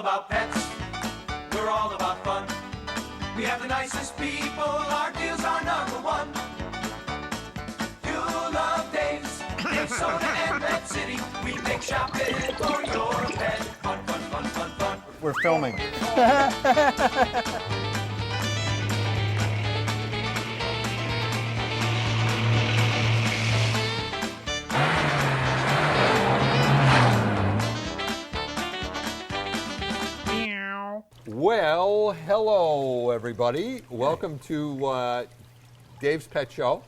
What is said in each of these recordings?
about pets. We're all about fun. We have the nicest people. Our deals are number one. You'll love Dave's Soda and Pet City. We make shopping for your pet fun, fun, fun, fun, fun. We're filming. Well, hello everybody. Welcome to Dave's Pet Show.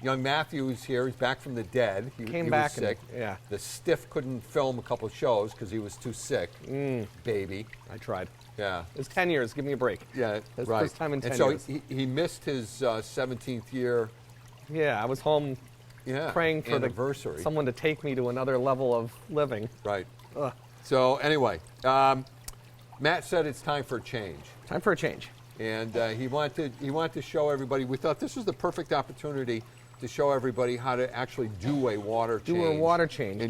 Young Matthew's here. He's back from the dead. He Came was back sick. yeah. The stiff couldn't film a couple of shows because he was too sick. Baby. I tried. Yeah. It was 10 years. Give me a break. Yeah, That's right. the first time in 10 and so years. he missed his 17th year. Yeah, I was home praying for anniversary. someone to take me to another level of living. Right. Ugh. So anyway, Matt said it's time for a change. Time for a change. And he wanted to show everybody. We thought this was the perfect opportunity to show everybody how to actually do a water change. Do a water change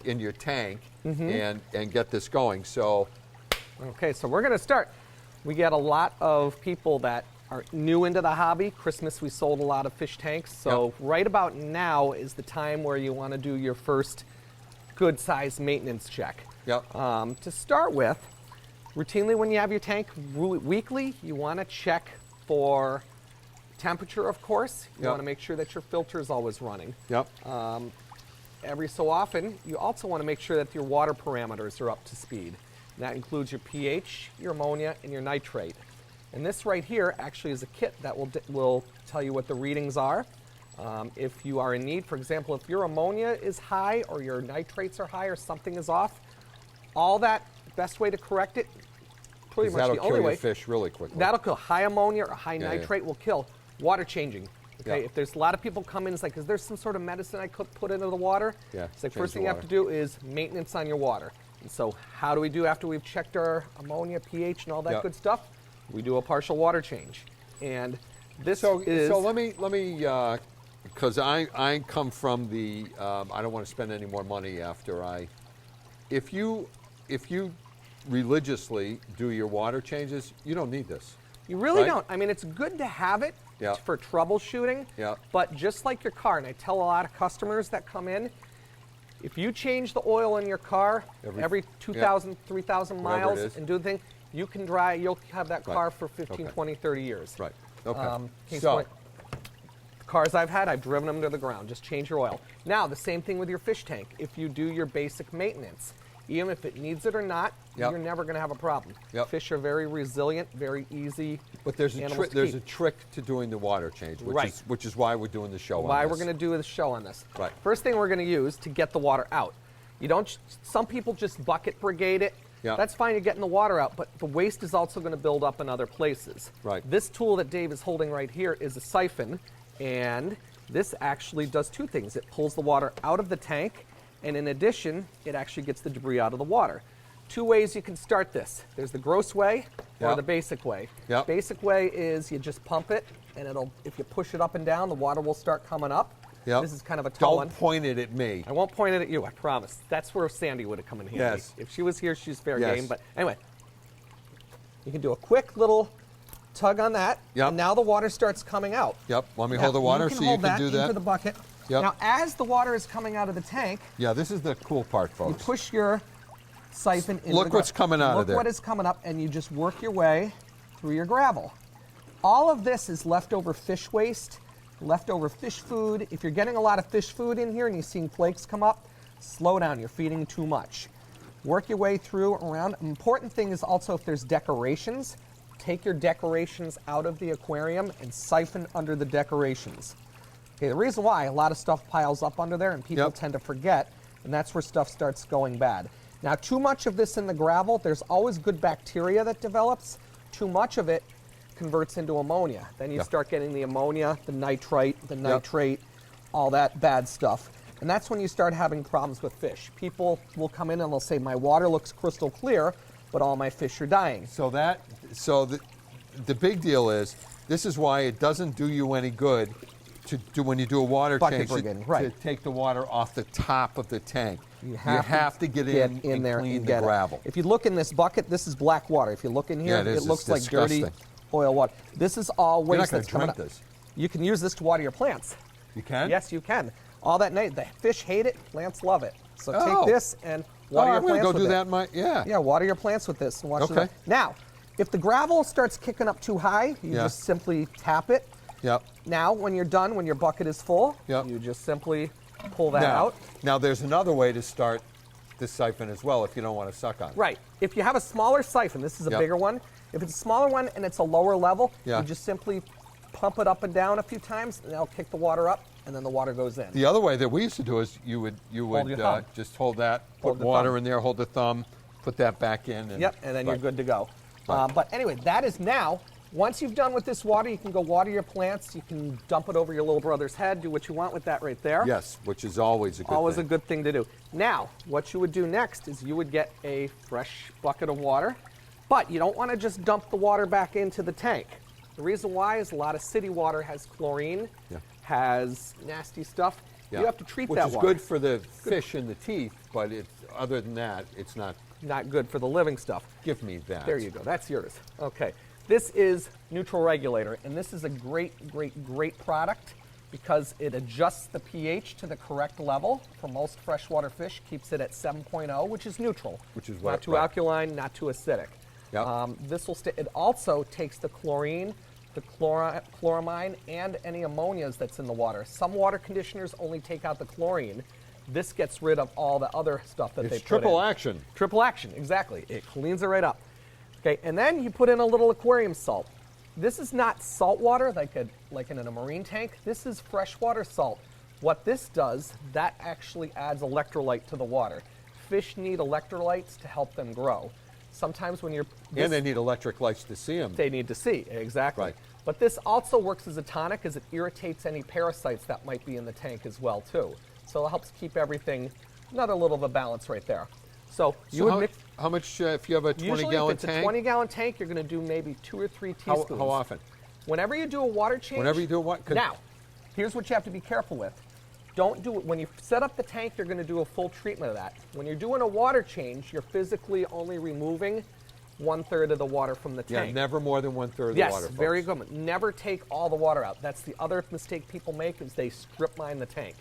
in your tank and get this going. So, okay, so we're going to start. We get a lot of people that are new into the hobby. Christmas, we sold a lot of fish tanks. So right about now is the time where you want to do your first good-sized maintenance check. Yep. To start with, routinely when you have your tank weekly, you want to check for temperature, of course. You want to make sure that your filter is always running. Yep. Every so often, you also want to make sure that your water parameters are up to speed. And that includes your pH, your ammonia, and your nitrate. And this right here actually is a kit that will tell you what the readings are. If you are in need, for example, if your ammonia is high or your nitrates are high or something is off, all that, best way to correct it, pretty much the only way. That'll kill your fish really quickly. That'll kill. High ammonia or high nitrate will kill. Water changing. Okay, if there's a lot of people come in, it's like, is there some sort of medicine I could put into the water? Yeah, it's like, first thing you have to do is maintenance on your water. And so how do we do after we've checked our ammonia, pH, and all that good stuff? We do a partial water change. And this is... So let me, because I come from the, I don't want to spend any more money after if you religiously do your water changes, you don't need this. You really don't. I mean, it's good to have it for troubleshooting, but just like your car, and I tell a lot of customers that come in, if you change the oil in your car every 2,000, 3,000 miles and do the thing, you can drive, you'll have that car for 15, 20, 30 years. Right. Okay. The cars I've had, I've driven them to the ground. Just change your oil. Now, the same thing with your fish tank. If you do your basic maintenance, even if it needs it or not, you're never going to have a problem. Fish are very resilient, very easy. But there's a trick to doing the water change, which is why we're doing the show on this. Why we're going to do the show on this. Right. First thing we're going to use to get the water out. You don't. Some people just bucket brigade it. That's fine, you're getting the water out, but the waste is also going to build up in other places. Right. This tool that Dave is holding right here is a siphon, and this actually does two things. It pulls the water out of the tank, and in addition, it actually gets the debris out of the water. Two ways you can start this. There's the gross way or the basic way. Basic way is you just pump it, and if you push it up and down, the water will start coming up. This is kind of a tall one. Don't point it at me. I won't point it at you, I promise. That's where Sandy would have come in handy. Yes. If she was here, she's fair game. But anyway, you can do a quick little tug on that, and now the water starts coming out. Want me to hold the water so you can do that? Into the bucket. Now, as the water is coming out of the tank, this is the cool part, folks. you push your siphon into Look what's coming out of there. Look what is coming up, and you just work your way through your gravel. All of this is leftover fish waste, leftover fish food. If you're getting a lot of fish food in here and you're seeing flakes come up, slow down, you're feeding too much. Work your way through around. An important thing is also if there's decorations, take your decorations out of the aquarium and siphon under the decorations. Okay, the reason why a lot of stuff piles up under there and people tend to forget, and that's where stuff starts going bad. Now, too much of this in the gravel, there's always good bacteria that develops. Too much of it converts into ammonia. Then you start getting the ammonia, the nitrite, the nitrate, all that bad stuff. And that's when you start having problems with fish. People will come in and they'll say, my water looks crystal clear, but all my fish are dying. So the big deal is, this is why it doesn't do you any good to do when you do a water Bucket change rigging, right. to take the water off the top of the tank. You have to get in and there clean and the get it. gravel. If you look in this bucket, this is black water. If you look in here, Yeah, it is. looks It's like dirty disgusting. oil water. This is all You're not waste going that's to coming drink up. this. You can use this to water your plants. You can? Yes, you can. All that night, the fish hate it, plants love it. So Oh. take this and water your I'm going plants to go with do it. that in my, yeah. Yeah, water your plants with this and watch Okay. it. Now, if the gravel starts kicking up too high, you Yeah. just simply tap it. Yep. Now, when you're done, when your bucket is full, Yep. you just simply pull that out. Now, there's another way to start this siphon as well if you don't want to suck on it. Right. If you have a smaller siphon, this is a Yep. bigger one. If it's a smaller one and it's a lower level, Yeah. you just simply pump it up and down a few times, and that'll kick the water up, and then the water goes in. The other way that we used to do is you would Hold your thumb. just hold that, Hold put the water thumb. in there, hold the thumb, put that back in. And, Yep, and then you're right. good to go. Right. But anyway, that is now. Once you've done with this water, you can go water your plants. You can dump it over your little brother's head. Do what you want with that right there. Yes, which is always a good Always thing. a good thing to do. Now, what you would do next is you would get a fresh bucket of water, but you don't want to just dump the water back into the tank. The reason why is a lot of city water has chlorine, Yeah. has nasty stuff. Yeah. You have to treat which that is water. good for the fish and the teeth, but other than that, it's not. Not good for the living stuff. Give me that. There you go. That's yours. Okay. This is Neutral Regulator, and this is a great, great, great product because it adjusts the pH to the correct level for most freshwater fish, keeps it at 7.0, which is neutral. Which is not what- too right. alkaline, not too acidic. Yep. This will stay. It also takes the chlorine, the chloramine, and any ammonias that's in the water. Some water conditioners only take out the chlorine. This gets rid of all the other stuff that It's they put triple in. action. Triple action, exactly. It cleans it right up. Okay, and then you put in a little aquarium salt. This is not salt water like in a marine tank. This is freshwater salt. What this does, that actually adds electrolyte to the water. Fish need electrolytes to help them grow. Sometimes when you're And they need electric lights to see them. they need to see, exactly. Right. But this also works as a tonic as it irritates any parasites that might be in the tank as well too. So it helps keep everything, another little of a balance right there. So you would mix, how much, if you have a 20-gallon usually if it's tank? a 20-gallon tank, you're going to do maybe 2 or 3 how teaspoons. often? Whenever you do a water change. Whenever you do a what? Now, here's what you have to be careful with. Don't do it when you set up the tank. You're going to do a full treatment of that. When you're doing a water change, you're physically only removing 1/3 of the water from the Yeah, tank. never more than 1/3 of the Yes, water. folks. very good. Never take all the water out. That's the other mistake people make is they strip mine the tank.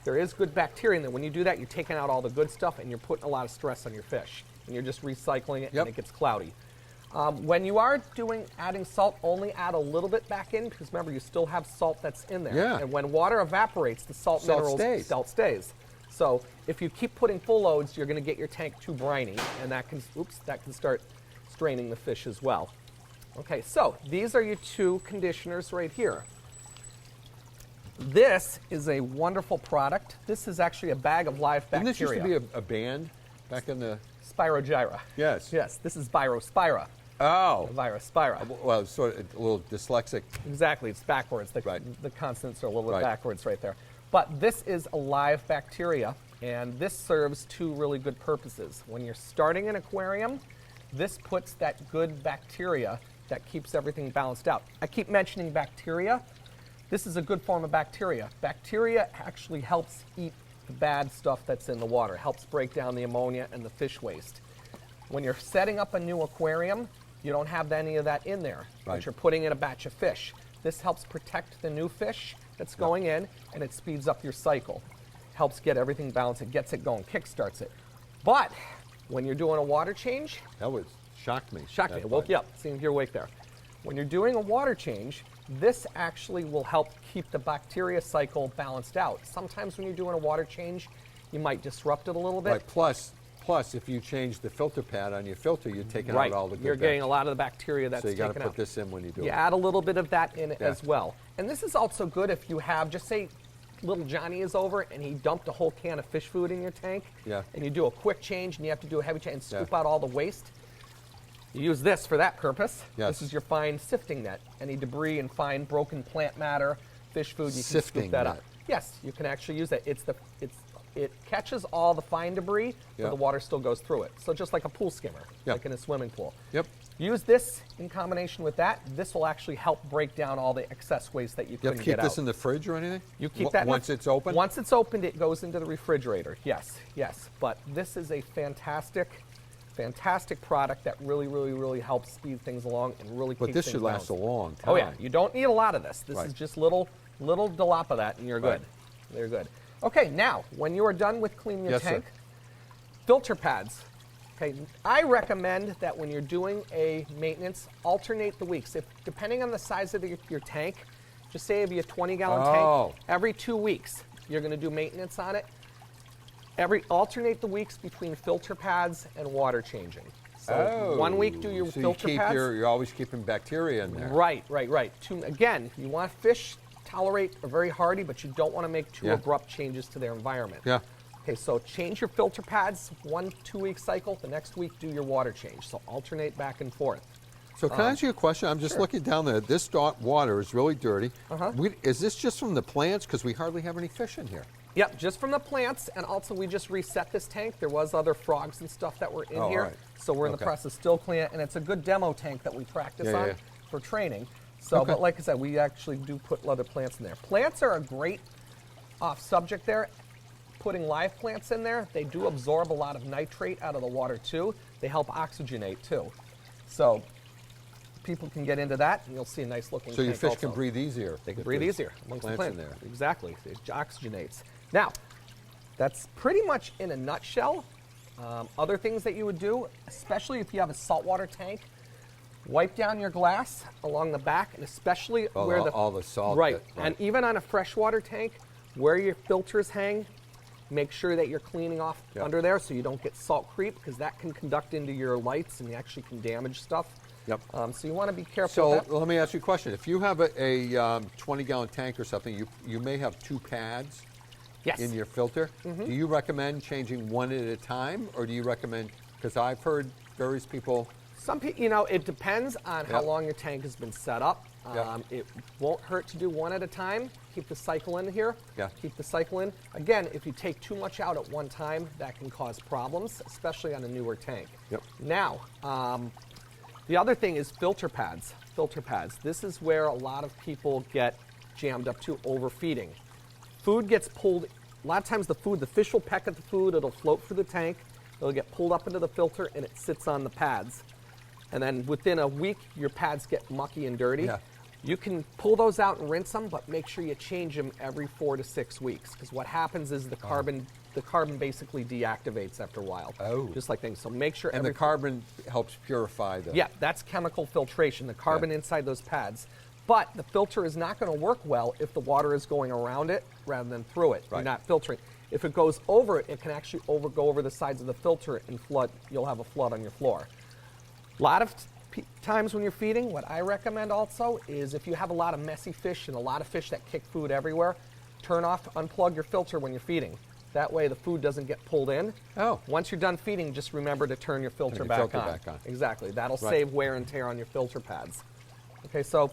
There is good bacteria in there. When you do that, you're taking out all the good stuff and you're putting a lot of stress on your fish. And you're just recycling it Yep. and it gets cloudy. When you are adding salt, only add a little bit back in because remember, you still have salt that's in there. Yeah. And when water evaporates, the salt minerals stays. stays. So if you keep putting full loads, you're going to get your tank too briny, and that can start straining the fish as well. Okay, so these are your 2 conditioners right here. This is a wonderful product. This is actually a bag of live Didn't bacteria. this used to be a band back in the... Spirogyra. Yes. Yes, this is Spirospira. Oh. Virospira. Well, it's sort of a little dyslexic. Exactly, it's backwards. Right. The consonants are a little bit Right. backwards right there. But this is a live bacteria, and this serves 2 really good purposes. When you're starting an aquarium, this puts that good bacteria that keeps everything balanced out. I keep mentioning bacteria. This is a good form of bacteria. Bacteria actually helps eat the bad stuff that's in the water, helps break down the ammonia and the fish waste. When you're setting up a new aquarium, you don't have any of that in there, Right. but you're putting in a batch of fish. This helps protect the new fish that's going in, and it speeds up your cycle. Helps get everything balanced. It gets it going, kickstarts it. But when you're doing a water change, That was shocked me. shocked me. that It woke part. you up. Seeing you're awake there. When you're doing a water change, this actually will help keep the bacteria cycle balanced out. Sometimes when you're doing a water change, you might disrupt it a little bit. Right. Plus, if you change the filter pad on your filter, you're taking Right. out all the good You're getting bits. a lot of the bacteria that's So you got to taken put out. this in when you do You it. add a little bit of that in Yeah. as well. And this is also good if you have, just say, little Johnny is over and he dumped a whole can of fish food in your tank. Yeah. And you do a quick change and you have to do a heavy change and scoop Yeah. out all the waste. You use this for that purpose. Yes. This is your fine sifting net. Any debris and fine broken plant matter, fish food, you can Sifting scoop that net. up. Yes, you can actually use that. It's it catches all the fine debris, but Yeah. the water still goes through it. So just like a pool skimmer, Yeah. like in a swimming pool. Yep. Use this in combination with that. This will actually help break down all the excess waste that you You couldn't have to keep get this out. in the fridge or anything? You keep that once it's open? Once it's opened, it goes into the refrigerator. Yes, yes. But this is a fantastic product that really, really, really helps speed things along and really But keeps this things should last a balanced. long time. Oh yeah, you don't need a lot of this. This Right. is just little dollop of that, and you're good. Right. You're good. Okay, now when you are done with cleaning your Yes, sir. tank, filter pads. Okay, I recommend that when you're doing a maintenance, alternate the weeks. If depending on the size of your tank, just say if you have a 20-gallon Oh. tank, every 2 weeks you're going to do maintenance on it. Alternate the weeks between filter pads and water changing. So 1 week do your so filter you keep pads. You're always keeping bacteria in there. Right. Again, you want fish tolerate are very hardy, but you don't want to make too Yeah. abrupt changes to their environment. Yeah. Okay, so change your filter pads 1-2 week cycle. The next week, do your water change. So alternate back and forth. So can I ask you a question? I'm just looking down there. This water is really dirty. Is this just from the plants? Because we hardly have any fish in here. Yep, just from the plants, and also we just reset this tank. There was other frogs and stuff that were in Oh, here, all right. so we're in the Okay. process still cleaning it, and it's a good demo tank that we practice Yeah, on yeah. for training. So, Okay. but like I said, we actually do put other plants in there. Plants are a great off subject there. Putting live plants in there, they do absorb a lot of nitrate out of the water too. They help oxygenate too. So people can get into that, and you'll see a nice looking So your tank fish also. can breathe easier. They can if breathe there's easier amongst the plants plants. in there. Exactly. It oxygenates. Now, that's pretty much in a nutshell. Other things that you would do, especially if you have a saltwater tank, wipe down your glass along the back, and especially All where all the salt Right. that- And even on a freshwater tank, where your filters hang, make sure that you're cleaning off Yeah. under there so you don't get salt creep, because that can conduct into your lights and you actually can damage stuff. Yep. So you want to be careful So with that. let me ask you a question. If you have a 20-gallon tank or something, you may have 2 pads Yes. in your filter. Do you recommend changing one at a time, or do you recommend? Because I've heard various people. Some people, it depends on how Yep. long your tank has been set up. Yep. It won't hurt to do one at a time. Keep the cycle in here. Yeah. Keep the cycle in. Again, if you take too much out at one time, that can cause problems, especially on a newer tank. Yep. Now, the other thing is filter pads. Filter pads. This is where a lot of people get jammed up to overfeeding. Food gets pulled. A lot of times the fish will peck at the food. It'll float through the tank. It'll get pulled up into the filter, and it sits on the pads. And then within a week, your pads get mucky and dirty. Yeah. You can pull those out and rinse them, but make sure you change them every 4 to 6 weeks, because what happens is the carbon basically deactivates after a while. Oh. Just like things. So make sure And the carbon helps purify the. Yeah, that's chemical filtration, the carbon inside those pads. But the filter is not going to work well if the water is going around it rather than through it. Right. You're not filtering. If it goes over it, it can actually go over the sides of the filter and flood. You'll have a flood on your floor. A lot of times when you're feeding, what I recommend also is if you have a lot of messy fish and a lot of fish that kick food everywhere, unplug your filter when you're feeding. That way the food doesn't get pulled in. Oh. Once you're done feeding, just remember to turn your filter, your back, filter on. back on. Exactly. That'll Right. save wear and tear on your filter pads. Okay, so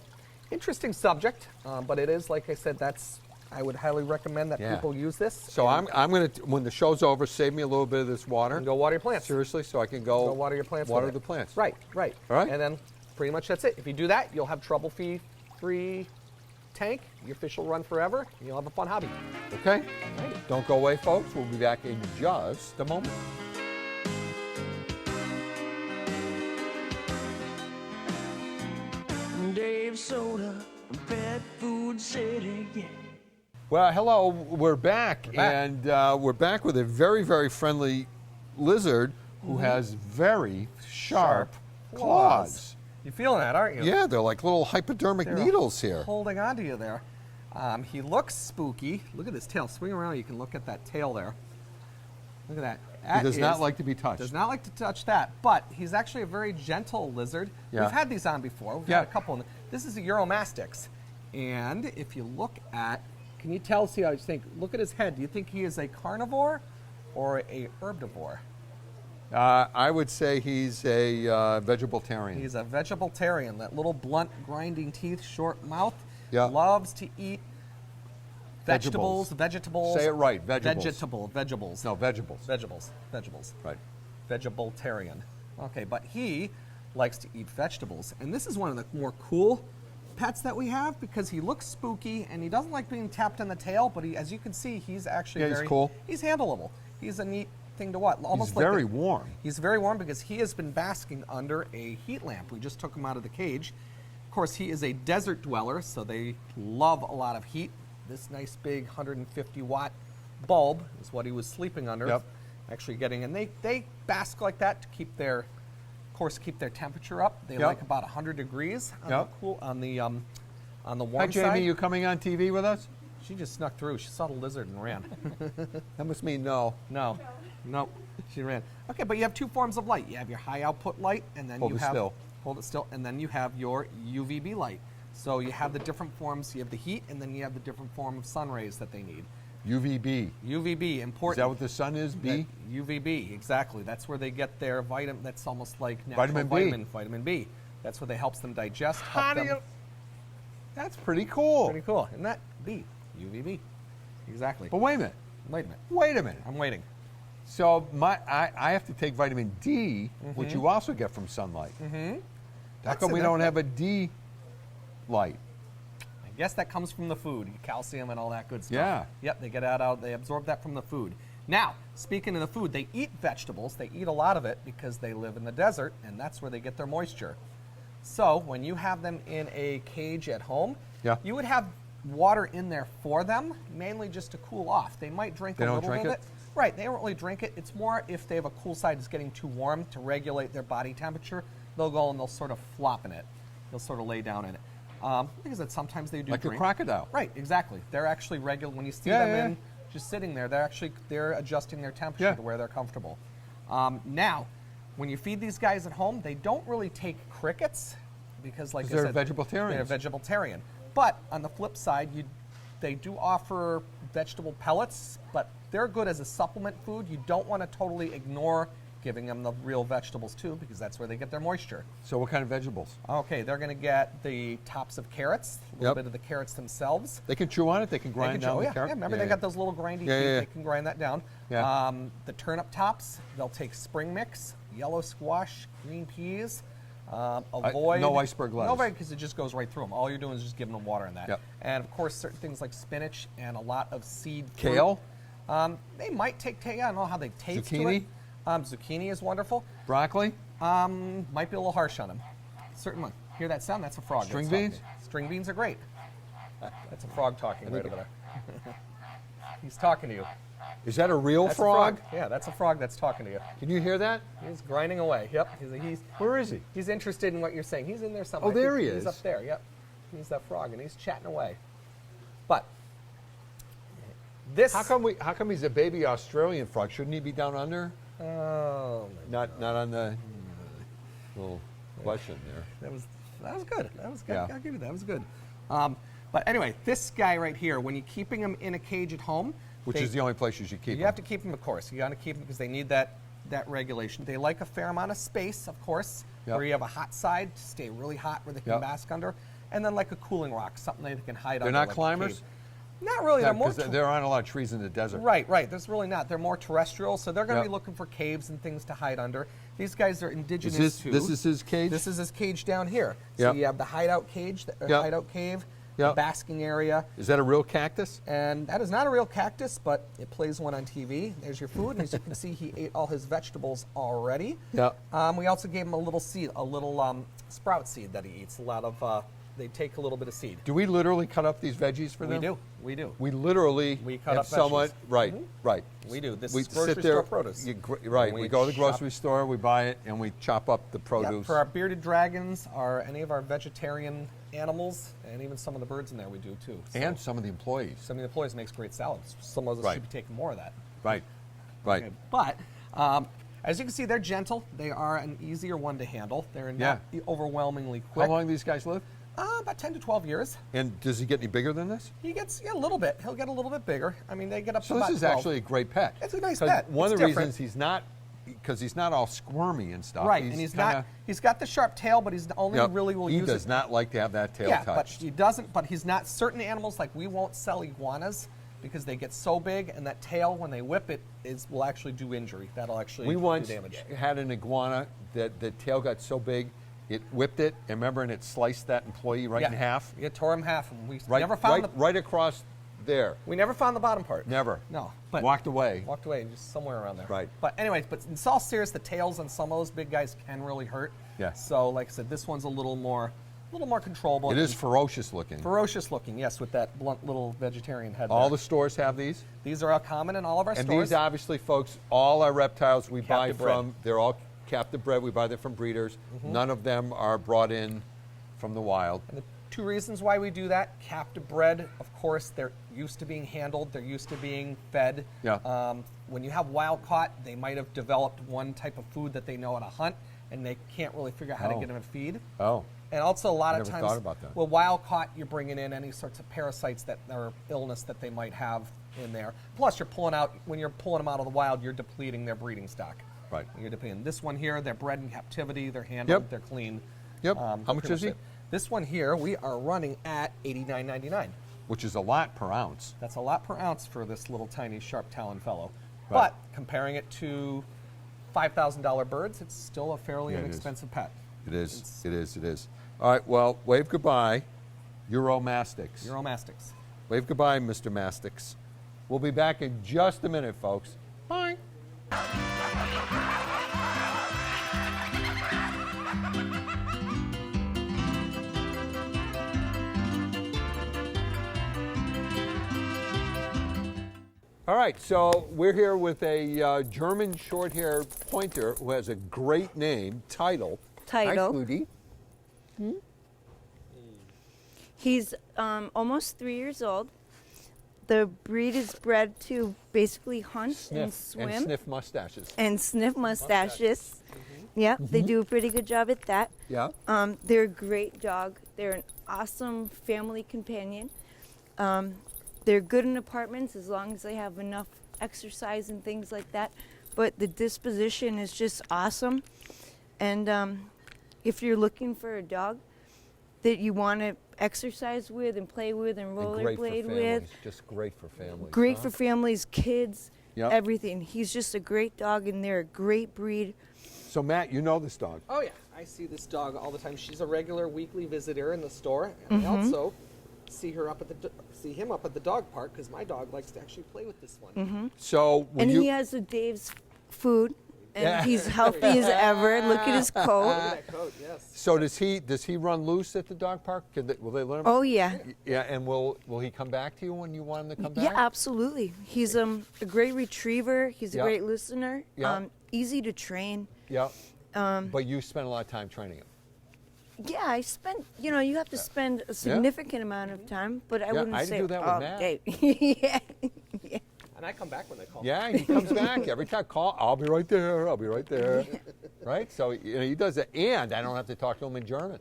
interesting subject, but it is, like I said, I would highly recommend that Yeah. people use this. So I'm going to, when the show's over, save me a little bit of this water. And go water your plants. Seriously, so I can go water your plants. Water with the it. plants. Right. All right. And then pretty much that's it. If you do that, you'll have trouble-free tank. Your fish will run forever. And you'll have a fun hobby. Okay. Right. Don't go away, folks. We'll be back in just a moment. Dave's Soda, Pet Food City, yeah. Well, hello. We're back, back. and we're back with a very, very friendly lizard who has very sharp claws. You feeling that, aren't you? Yeah, they're like little hypodermic They're needles here. Holding on to you there. He looks spooky. Look at his tail. Swing around. You can look at that tail there. Look at that. He does not like to be touched. Does not like to touch that, but he's actually a very gentle lizard. Yeah. We've had these on before. We've Yeah. had a couple. This is a Euromastix. And if you look at, can you tell, see how you think, look at his head. Do you think he is a carnivore or a herbivore? I would say he's a vegetarian. He's a vegetarian. That little blunt, grinding teeth, short mouth. Yeah. Loves to eat Vegetables. Say it right, vegetables. Vegetables. No, vegetables. Vegetables. Right. Vegetalarian. Okay, but he likes to eat vegetables. And this is one of the more cool pets that we have because he looks spooky and he doesn't like being tapped on the tail, but he, as you can see, he's actually he's cool. He's handleable. He's a neat thing to watch. Almost He's like very warm. He's very warm because he has been basking under a heat lamp. We just took him out of the cage. Of course, he is a desert dweller, so they love a lot of heat. This nice big 150 watt bulb is what he was sleeping under. Yep. Actually getting, and they bask like that to keep their temperature up. They Yep. like about 100 degrees on Yep. the cool on the warm Hi, Jamie. side. You coming on TV with us? She just snuck through. She saw the lizard and ran. That must mean no. No, she ran. Okay, but you have two forms of light. You have your high output light, and then Hold you it have still. hold it still, and then you have your UVB light. So you have the different forms. You have the heat, and then you have the different form of sun rays that they need. UVB. UVB, Is important. that what the sun is? B? UVB, exactly. That's where they get their vitamin. That's almost like natural Vitamin B. Vitamin B. That's what they helps them digest. How help do them. you? That's pretty cool. Pretty cool, isn't that? B, UVB, exactly. But wait a minute. Wait a minute. Wait a minute. I'm waiting. So I have to take vitamin D, which you also get from sunlight. Mm-hmm. How come we don't have a D light? I guess that comes from the food, calcium and all that good stuff. Yeah. Yep, they get that out. They absorb that from the food. Now, speaking of the food, they eat vegetables. They eat a lot of it because they live in the desert, and that's where they get their moisture. So when you have them in a cage at home, Yeah. you would have water in there for them, mainly just to cool off. They might drink They a don't little drink bit of it? it. Right, they don't really drink it. It's more if they have a cool side that's getting too warm to regulate their body temperature, they'll go and they'll sort of flop in it. They'll sort of lay down in it. Because that sometimes they do Like drink. a crocodile. Right, exactly. They're actually regular. When you see Yeah, them yeah. in, just sitting there, they're adjusting their temperature Yeah. to where they're comfortable. Now, when you feed these guys at home, they don't really take crickets because, like I They're said, vegetarians. They're vegetarian. But on the flip side, they do offer vegetable pellets, but they're good as a supplement food. You don't want to totally ignore giving them the real vegetables too, because that's where they get their moisture. So what kind of vegetables? Okay, they're going to get the tops of carrots, a little Yep. bit of the carrots themselves. They can chew on it. They can grind They can down chew- the yeah, carrot. yeah, remember they got those little grindy teeth. yeah. They can grind that down. Yeah. The turnip tops, they'll take spring mix, yellow squash, green peas. Avoid no iceberg lettuce. No, because it just goes right through them. All you're doing is just giving them water in that. Yep. And of course, certain things like spinach and a lot of seed fruit. Kale? They might take. I don't know how they taste to Zucchini? it. Zucchini is wonderful. Broccoli? Might be a little harsh on them. Certainly. Hear that sound? That's a frog. String that's talking. beans? String beans are great. That's a frog talking right over there. He's talking to you. Is that a real That's frog? A frog. Yeah, that's a frog that's talking to you. Can you hear that? He's grinding away. Yep. Where is he? He's interested in what you're saying. He's in there somewhere. Oh, there he He's is. up there. Yep. He's that frog, and he's chatting away. But this. How come he's a baby Australian frog? Shouldn't he be down under? Oh, my Not on the little question there. That was good. That was good. Yeah. I'll give you that. That was good. But anyway, this guy right here, when you're keeping him in a cage at home, Which is the only place you should keep you him. have to keep them, of course. You got to keep them because they need that regulation. They like a fair amount of space, of course, Yep. where you have a hot side to stay really hot where they can Yep. bask under, and then like a cooling rock, something they can hide They're under. not like a climbers? cave. Not really. They're more. Because there aren't a lot of trees in the desert. Right. There's really not. They're more terrestrial, so they're going to Yep. be looking for caves and things to hide under. These guys are indigenous too. This is his cage? This is his cage down here. So Yep. you have the hideout cage, the Yep. hideout cave, Yep. the basking area. Is that a real cactus? And that is not a real cactus, but it plays one on TV. There's your food. And as you can see, he ate all his vegetables already. Yeah. We also gave him a little seed, a little sprout seed that he eats. A lot of, they take a little bit of seed. Do we literally cut up these veggies for them? We do. We literally We cut have up someone, veggies. right, right. We do. This We is grocery sit there, store produce. Right, And we we go to the chop- grocery store, we buy it, and we chop up the Yep, produce. for our bearded dragons, any of our vegetarian animals, and even some of the birds in there we do too. So And some of the employees. some of the employees makes great salads. Some of us Right. should be taking more of that. Right, right. Okay, but as you can see, they're gentle. They are an easier one to handle. They're not overwhelmingly How quick. long do these guys live? About 10 to 12 years. And does he get any bigger than this? He gets a little bit. He'll get a little bit bigger. I mean, they get up So to this about is 12. actually a great pet. It's a nice 'Cause pet. One It's of the different. reasons he's not all squirmy and stuff. Right, and he's not. He's got the sharp tail, but he's only Yep, really will he use does it. not like to have that tail Yeah, but touched. he doesn't. But he's not. Certain animals, like we won't sell iguanas because they get so big, and that tail, when they whip it, will actually do injury. That'll actually We do once damage. had an iguana that the tail got so big, it whipped it, and remember, and it sliced that employee right in half? It tore him half, and we Right, never found right across there. we never found the bottom part. Never. No. But Walked away. Walked away, just somewhere around there. Right. But anyways, but in all serious, the tails on some of those big guys can really hurt. Yeah. So like I said, this one's a little more controllable. It is ferocious looking. Ferocious looking, yes, with that blunt little vegetarian head. All there. the stores have these? These are all common in all of our And stores. these, obviously, folks, all our reptiles we buy Captive bred. from, they're all captive bred. We buy them from breeders. None of them are brought in from the wild. And the two reasons why we do that: captive bred, of course, they're used to being handled, they're used to being fed. Yeah. When you have wild caught, they might have developed one type of food that they know how to hunt, and they can't really figure out how to get them to feed. Oh. And also a lot of never times, thought about that. well, wild caught, you're bringing in any sorts of parasites that or illness that they might have in there. Plus, when you're pulling them out of the wild, you're depleting their breeding stock. Right. You're depleting. This one here, they're bred in captivity, they're handled, Yep. they're clean. Yep. How much pretty is he? it. This one here, we are running at $89.99. Which is a lot per ounce. That's a lot per ounce for this little tiny sharp talon fellow. Right. But comparing it to $5,000 birds, it's still a fairly Yeah, it is. inexpensive pet. It is. It is. It is. All right. Well, wave goodbye, Euromastics. Euromastics. Wave goodbye, Mr. Mastics. We'll be back in just a minute, folks. Bye. All right, so we're here with a German short-haired pointer who has a great name, Title. Hi, Title. Flutie. He's almost 3 years old. The breed is bred to basically hunt and swim and sniff mustaches. and sniff mustaches. Yeah, they do a pretty good job at that. Yeah. They're a great dog. They're an awesome family companion. They're good in apartments as long as they have enough exercise and things like that. But the disposition is just awesome. And if you're looking for a dog that you want to exercise with and play with and And great for rollerblade families. with, Just great for families. great huh? for families, kids, Yep. everything. He's just a great dog, and they're a great breed. So, Matt, you know this dog. Oh yeah, I see this dog all the time. She's a regular weekly visitor in the store, and I also see him up at the dog park because my dog likes to actually play with this one. So, when And you he has the Dave's food, and Yeah. he's healthy as ever. Look at his coat. Look at that coat, yes. so does he run loose at the dog park? Will they let him? Oh yeah, Yeah, and will he come back to you when you want him to come back? yeah, absolutely. He's a great retriever. He's a Yeah. great listener. Yeah. Easy to train. Yeah. But you spend a lot of time training him. Yeah, I spent. You have to spend a significant amount of time, but I wouldn't I say do that with all Matt. day. yeah. And I come back when they call. Yeah, he comes back every time. Call. I'll be right there. I'll be right there. Right. So he does it, and I don't have to talk to him in German.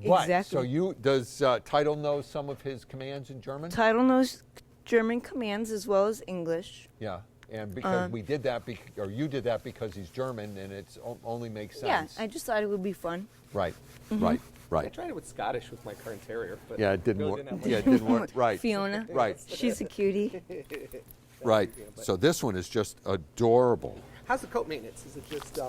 But, Exactly. So does Title know some of his commands in German? Title knows German commands as well as English. Yeah. And because we did that, or you did that because he's German, and it only makes sense. Yeah, I just thought it would be fun. Right. Right. I Right. tried it with Scottish with my current terrier, but Yeah, it didn't really work. didn't have much Yeah, it didn't work. Right. Fiona. Right. She's a cutie. Right. So this one is just adorable. How's the coat maintenance? Is it just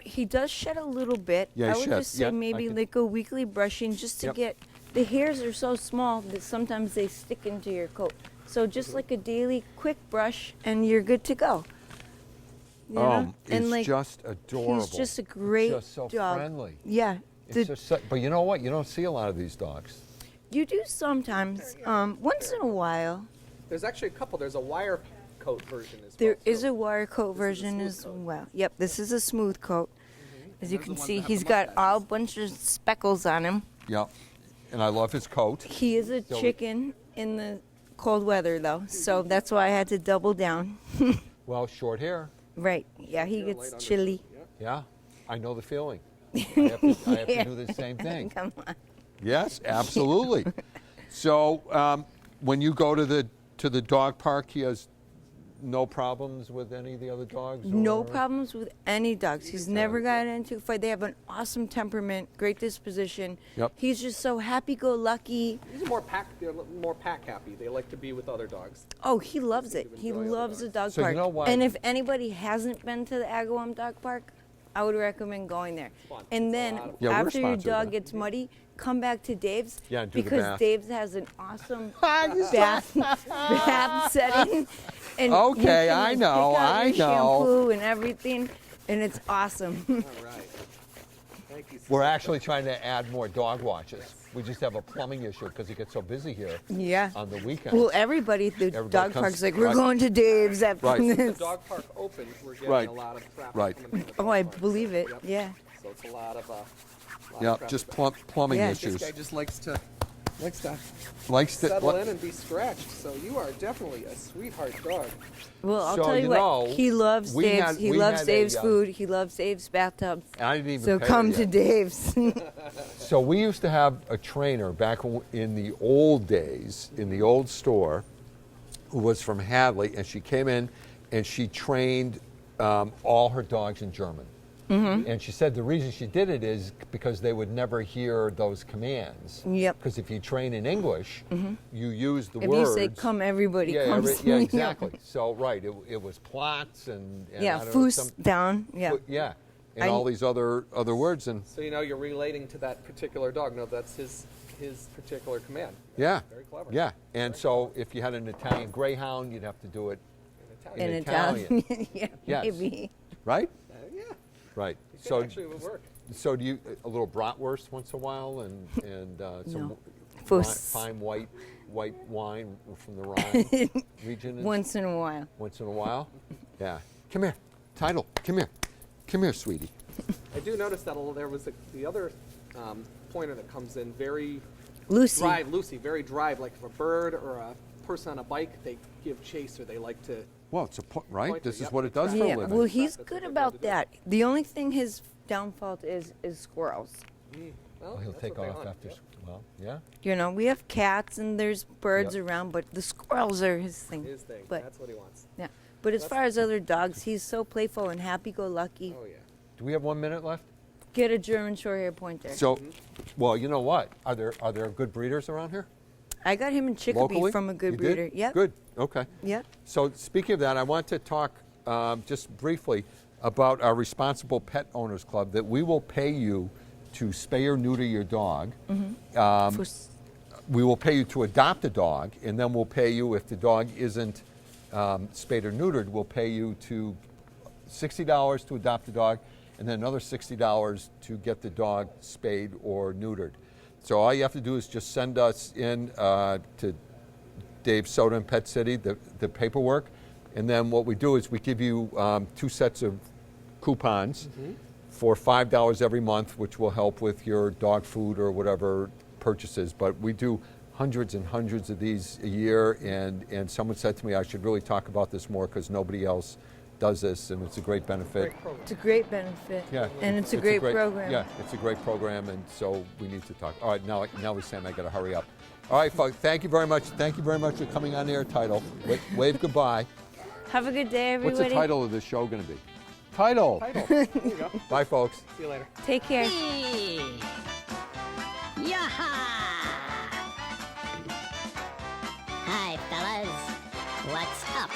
He does shed a little bit. Yeah, he I would sheds. just say Yeah, I maybe can- like a weekly brushing just to Yep. get the hairs are so small that sometimes they stick into your coat. So just like a daily quick brush and you're good to go. You know? It's just adorable. He's just a great Just so dog. friendly. Yeah. It's just but you know what? You don't see a lot of these dogs. You do sometimes, once in a while. There's actually a couple. There's a wire coat version as There well. is so a wire coat version smooth as coat. well. Yep, this is a smooth coat. As you those are can the ones see, that have he's the got mustaches. all bunch of speckles on him. Yeah. And I love his coat. He is a chicken in the cold weather, though, so that's why I had to double down. Well, short hair. Right. Yeah, he light gets undercoat, chilly. Yeah. I know the feeling. I have to do the same thing. Come on. Yes, absolutely. So when you go to the dog park, he has no problems with any of the other dogs? No or- problems with any dogs. He's never gotten into a fight. They have an awesome temperament, great disposition. Yep. He's just so happy-go-lucky. They're more pack happy. They like to be with other dogs. Oh, he loves it. to He enjoy other loves the dogs. dog So you park. know what? And if anybody hasn't been to the Agawam Dog Park, I would recommend going there. fun. And It's a then lot of Yeah, we're after your sponsored, dog yeah. gets muddy, come back to Dave's Yeah, and do the because bath. Dave's has an awesome You bath setting. And you Okay, can, I like, know, pick out I your know. shampoo and everything, and it's awesome. All right. Thank you. We're actually trying to add more dog watches. We just have a plumbing issue because it gets so busy here Yeah. on the weekends. Well, everybody at the Everybody dog comes- park's like, we're right. going to Dave's after Right. The this. dog park opens, we're getting Right. a lot of traffic Right. coming from the Oh, dog I park. believe it. Yep. Yeah. So it's a lot of Yeah, traffic just there. plumbing Yeah. This issues. guy just likes to Likes to. settle in and be scratched. So you are definitely a sweetheart dog. Well, I'll So, tell you you what. know, He loves we Dave's. had- He we loves had Dave's a, food. He loves Dave's bathtubs. I didn't even So pay her come to yet. Dave's. So we used to have a trainer back in the old days, in the old store, who was from Hadley, and she came in and she trained all her dogs in German. Mm-hmm. And she said the reason she did it is because they would never hear those commands. Yep. Because if you train in English, you use the If words. you say come, everybody yeah, comes. yeah, exactly. So right, it was plots and Yeah, I don't know, foos down. Yeah. yeah, and I- all these other words and So you know you're relating to that particular dog. No, that's his particular command. yeah, Very clever. yeah. And so if you had an Italian Greyhound, you'd have to do it In Italian. In Italian. Italian. Yeah, Yes. maybe. right? Yeah. Right. It So actually would work. so do you a little bratwurst once in a while and some No. wi- Foos. fine white wine from the Rhine region Once in a while. once in a while? Yeah. Come here. Tidal. Come here. Come here, sweetie. I do notice that there was the other pointer that comes in very Lucy. drive, Lucy, very drive. Like if a bird or a person on a bike, they give chase or they like to. Well, it's right. Pointer, This is yep, what it does for a Yeah, living. well, he's That's good what about they're that. The only thing his downfall is squirrels. Well, He'll that's take what they off hunt, after. yep. Well, yeah. You know, we have cats and there's birds Yep. around, but the squirrels are his thing. His thing. But That's what he wants. yeah, but as That's- far as other dogs, he's so playful and happy-go-lucky. Oh yeah. Do we have 1 minute left? Get a German Shorthair Pointer. So, well, you know what? Are there good breeders around here? I got him in Chicopee Locally? from a good You breeder. Did? Yep. Good. Okay. Yep. So speaking of that, I want to talk just briefly about our Responsible Pet Owners Club. That we will pay you to spay or neuter your dog. Foos. We will pay you to adopt a dog, and then we'll pay you if the dog isn't spayed or neutered. We'll pay you to $60 to adopt a dog, and then another $60 to get the dog spayed or neutered. So all you have to do is just send us in to Dave's Soda in Pet City the paperwork, and then what we do is we give you 2 sets of coupons for $5 every month, which will help with your dog food or whatever purchases. But we do hundreds and hundreds of these a year, and someone said to me I should really talk about this more because nobody else does this, and it's a great benefit. Great program. It's a great benefit. Yeah, And it's a great program. Yeah, it's a great program, and so we need to talk. All right, now we're saying I got to hurry up. All right, folks, thank you very much. Thank you very much for coming on air, Tidal. Wave goodbye. Have a good day, everybody. What's the title of this show going to be? Tidal. Title. There you go. Bye, folks. See you later. Take care. Yaha! Hi, fellas. What's up?